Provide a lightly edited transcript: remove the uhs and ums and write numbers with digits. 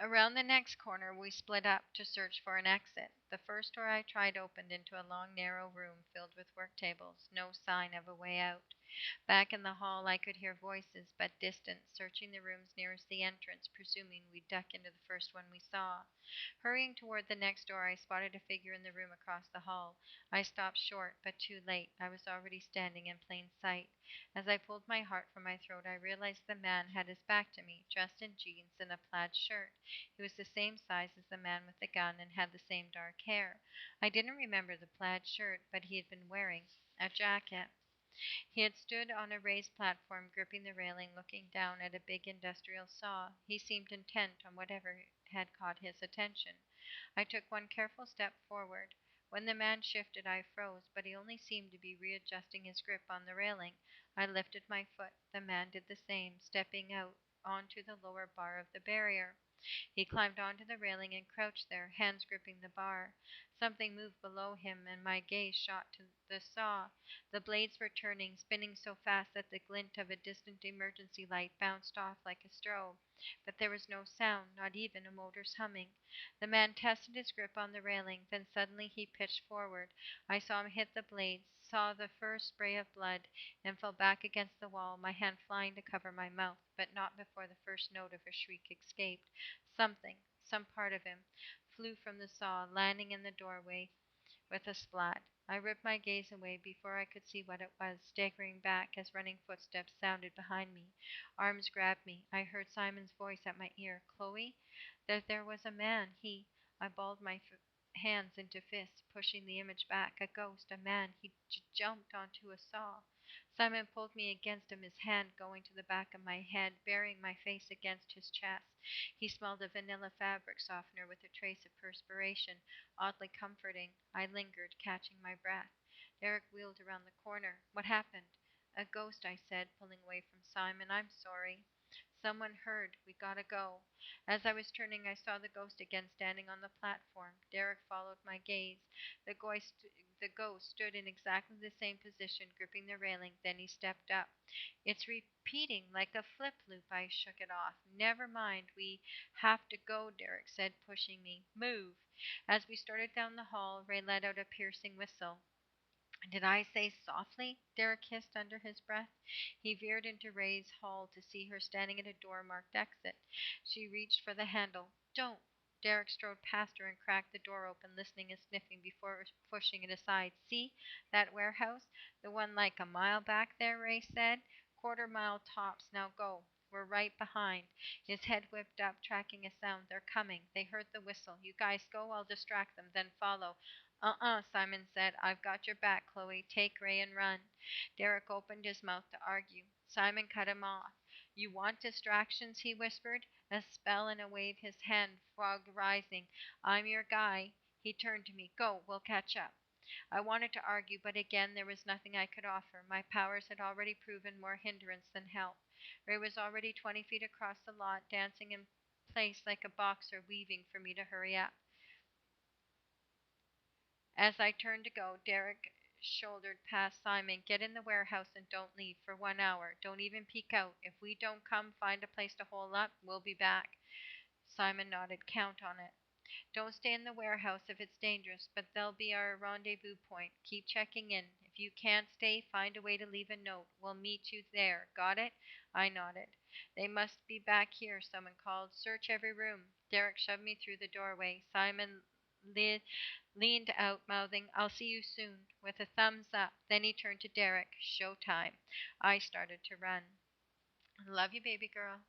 Around the next corner we split up to search for an exit. The first door I tried opened into a long, narrow room filled with work tables. No sign of a way out. Back in the hall I could hear voices, but distant, searching the rooms nearest the entrance, presuming we'd duck into the first one we saw. Hurrying toward the next door, I spotted a figure in the room across the hall. I stopped short, but too late. I was already standing in plain sight. As I pulled my heart from my throat, I realized the man had his back to me, dressed in jeans and a plaid shirt. He was the same size as the man with the gun and had the same dark hair. I didn't remember the plaid shirt, but he had been wearing a jacket. He had stood on a raised platform, gripping the railing, looking down at a big industrial saw. He seemed intent on whatever had caught his attention. I took one careful step forward. When the man shifted, I froze, but he only seemed to be readjusting his grip on the railing. I lifted my foot. The man did the same, stepping out onto the lower bar of the barrier. He climbed onto the railing and crouched there, hands gripping the bar. Something moved below him, and my gaze shot to the saw. The blades were turning, spinning so fast that the glint of a distant emergency light bounced off like a strobe. But there was no sound, not even a motor's humming. The man tested his grip on the railing, then suddenly he pitched forward. I saw him hit the blades, saw the first spray of blood, and fell back against the wall, my hand flying to cover my mouth, but not before the first note of a shriek escaped. Something, some part of him, flew from the saw, landing in the doorway with a splat. I ripped my gaze away before I could see what it was, staggering back as running footsteps sounded behind me. Arms grabbed me. I heard Simon's voice at my ear. Chloe? That there was a man. I balled my hands into fists, pushing the image back. A ghost, a man. He jumped onto a saw. Simon pulled me against him, his hand going to the back of my head, burying my face against his chest. He smelled of vanilla fabric softener with a trace of perspiration, oddly comforting. I lingered, catching my breath. Derek wheeled around the corner. What happened? A ghost, I said, pulling away from Simon. I'm sorry. Someone heard. We gotta go. As I was turning, I saw the ghost again standing on the platform. Derek followed my gaze. The ghost stood in exactly the same position, gripping the railing. Then he stepped up. It's repeating like a flip loop. I shook it off. Never mind. We have to go, Derek said, pushing me. Move. As we started down the hall, Ray let out a piercing whistle. Did I say softly? Derek hissed under his breath. He veered into Ray's hall to see her standing at a door marked exit. She reached for the handle. Don't! Derek strode past her and cracked the door open, listening and sniffing before pushing it aside. See? That warehouse? The one like a mile back there, Ray said. Quarter-mile tops. Now go. We're right behind. His head whipped up, tracking a sound. They're coming. They heard the whistle. You guys go, I'll distract them, then follow. Simon said. I've got your back, Chloe. Take Ray and run. Derek opened his mouth to argue. Simon cut him off. You want distractions, he whispered. A spell and a wave, his hand, frog rising. I'm your guy. He turned to me. Go, we'll catch up. I wanted to argue, but again there was nothing I could offer. My powers had already proven more hindrance than help. Ray was already 20 feet across the lot, dancing in place like a boxer, weaving for me to hurry up. As I turned to go, Derek shouldered past Simon. Get in the warehouse and don't leave for 1 hour. Don't even peek out. If we don't come find a place to hole up, we'll be back. Simon nodded. Count on it. Don't stay in the warehouse if it's dangerous, but they'll be our rendezvous point. Keep checking in. If you can't stay, find a way to leave a note. We'll meet you there. Got it? I nodded. They must be back here, someone called. Search every room. Derek shoved me through the doorway. Simon leaned out, mouthing, I'll see you soon, with a thumbs up. Then he turned to Derek. Showtime. I started to run. Love you, baby girl.